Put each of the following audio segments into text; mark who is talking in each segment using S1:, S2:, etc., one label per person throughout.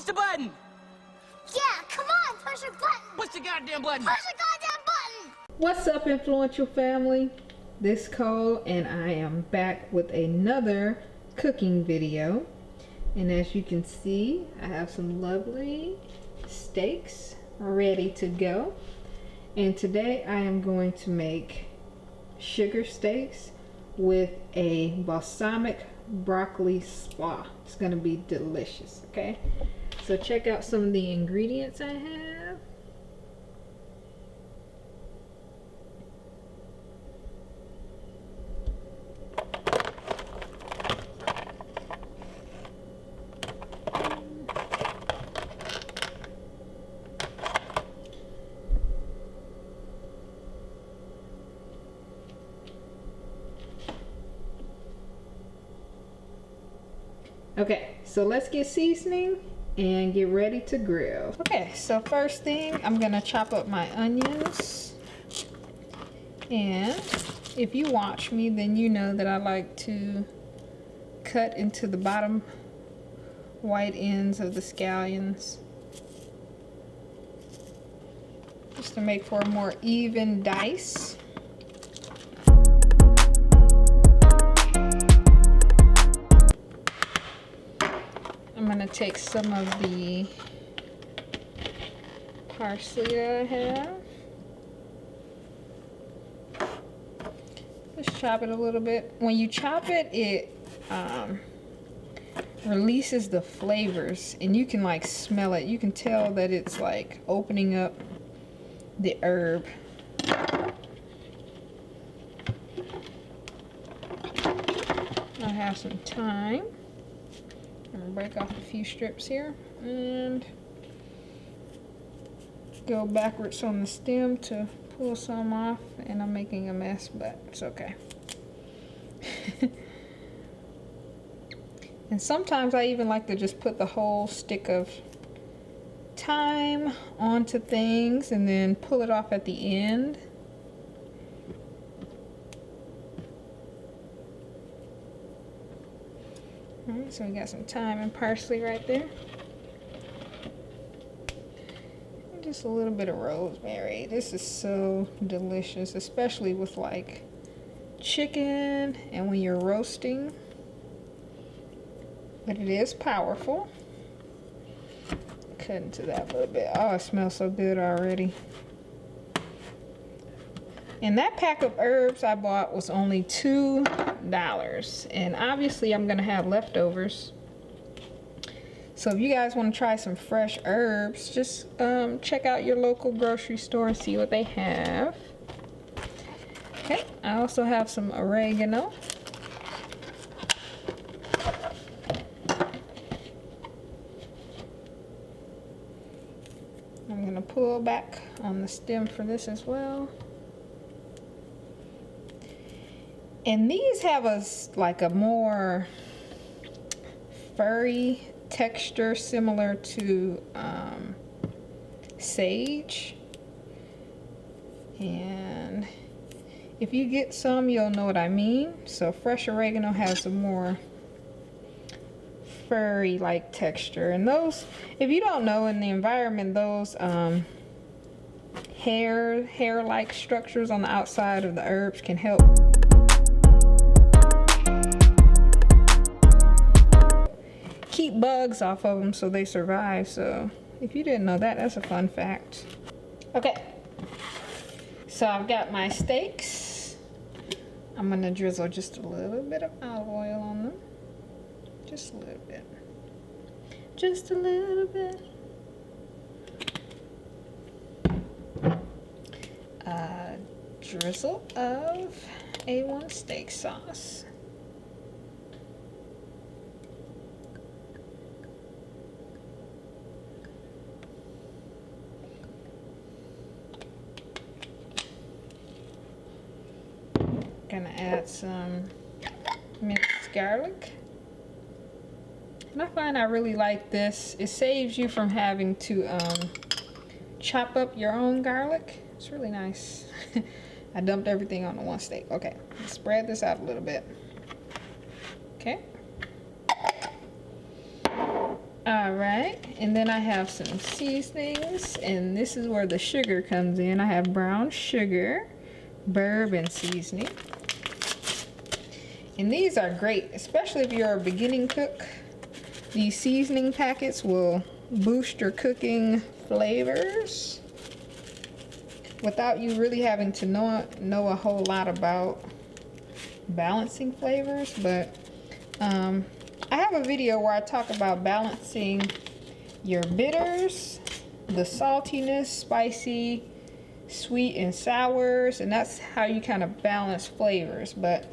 S1: Push the button!
S2: Yeah, come on, push the button!
S1: Push the goddamn button!
S2: Push the goddamn button!
S3: What's up, influential family? This is Cole, and I am back with another cooking video. And as you can see, I have some lovely steaks ready to go. And today I am going to make sugar steaks with a balsamic broccoli slaw. It's gonna be delicious, okay? So check out some of the ingredients I have. Okay, so let's get seasoning and get ready to grill. Okay, so first thing, I'm gonna chop up my onions. And if you watch me, then you know that I like to cut into the bottom white ends of the scallions, just to make for a more even dice. I'm gonna take some of the parsley that I have. Just chop it a little bit. When you chop it, it releases the flavors, and you can like smell it. You can tell that it's like opening up the herb. I have some thyme. I'm gonna break off a few strips here and go backwards on the stem to pull some off, and I'm making a mess, but it's okay. And sometimes I even like to just put the whole stick of thyme onto things and then pull it off at the end. Alright, so we got some thyme and parsley right there. And just a little bit of rosemary. This is so delicious, especially with like chicken and when you're roasting. But it is powerful. Cut into that a little bit. Oh, it smells so good already. And that pack of herbs I bought was only $2. And obviously I'm gonna have leftovers. So if you guys want to try some fresh herbs, just check out your local grocery store and see what they have. Okay, I also have some oregano. I'm gonna pull back on the stem for this as well. And these have like a more furry texture, similar to sage. And if you get some, you'll know what I mean. So fresh oregano has a more furry like texture. And those, if you don't know, in the environment, those hair-like structures on the outside of the herbs can help keep bugs off of them so they survive. So if you didn't know that, that's a fun fact. Okay, so I've got my steaks. I'm gonna drizzle just a little bit of olive oil on them. Just a little bit. Just a little bit. A drizzle of A1 steak sauce. Gonna add some minced garlic. And I find I really like this. It saves you from having to chop up your own garlic. It's really nice. I dumped everything on the one steak. Okay, spread this out a little bit. Okay. All right, and then I have some seasonings, and this is where the sugar comes in. I have brown sugar, bourbon seasoning. And these are great, especially if you're a beginning cook. These seasoning packets will boost your cooking flavors without you really having to know a whole lot about balancing flavors. But I have a video where I talk about balancing your bitters, the saltiness, spicy, sweet, and sours, and that's how you kind of balance flavors. But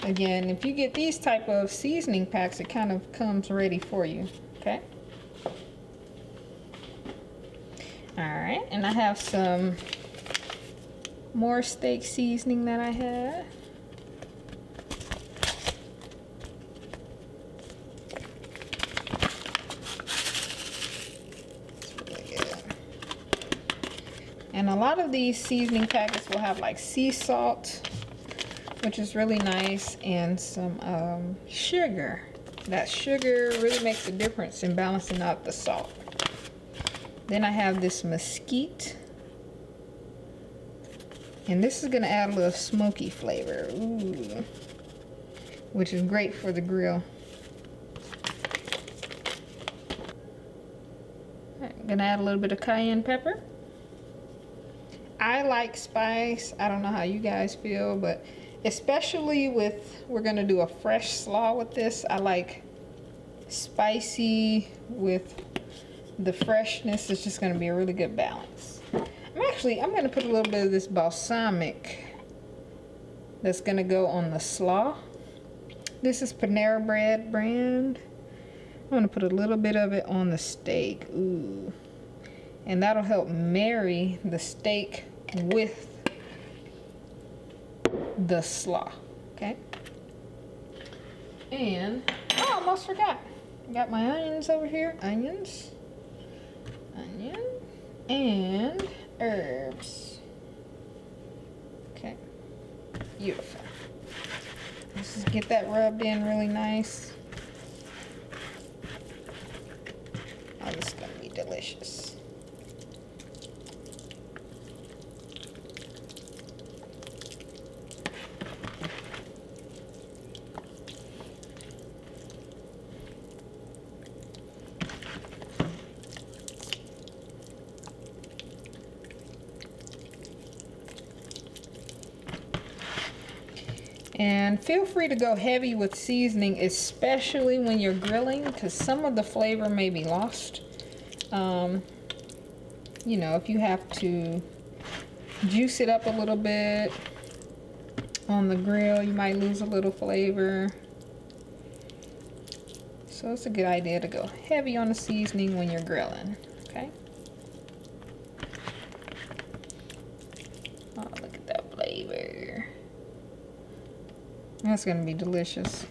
S3: again, if you get these type of seasoning packs, it kind of comes ready for you. Okay. All right, and I have some more steak seasoning that I had. And a lot of these seasoning packets will have like sea salt, which is really nice, and some sugar. That sugar really makes a difference in balancing out the salt. Then I have this mesquite, and this is gonna add a little smoky flavor, ooh, which is great for the grill. I'm gonna add a little bit of cayenne pepper. I like spice. I don't know how you guys feel, but especially with, we're gonna do a fresh slaw with this. I like spicy with the freshness. It's just gonna be a really good balance. I'm gonna put a little bit of this balsamic that's gonna go on the slaw. This is Panera Bread brand. I'm gonna put a little bit of it on the steak. Ooh. And that'll help marry the steak with the slaw. Okay. And I almost forgot. Got my onions over here. Onion, and herbs. Okay. Beautiful. Let's just get that rubbed in really nice. Oh, this is gonna be delicious. And feel free to go heavy with seasoning, especially when you're grilling, because some of the flavor may be lost. You know, if you have to juice it up a little bit on the grill, you might lose a little flavor. So it's a good idea to go heavy on the seasoning when you're grilling, okay? Oh, look at that flavor. That's gonna be delicious.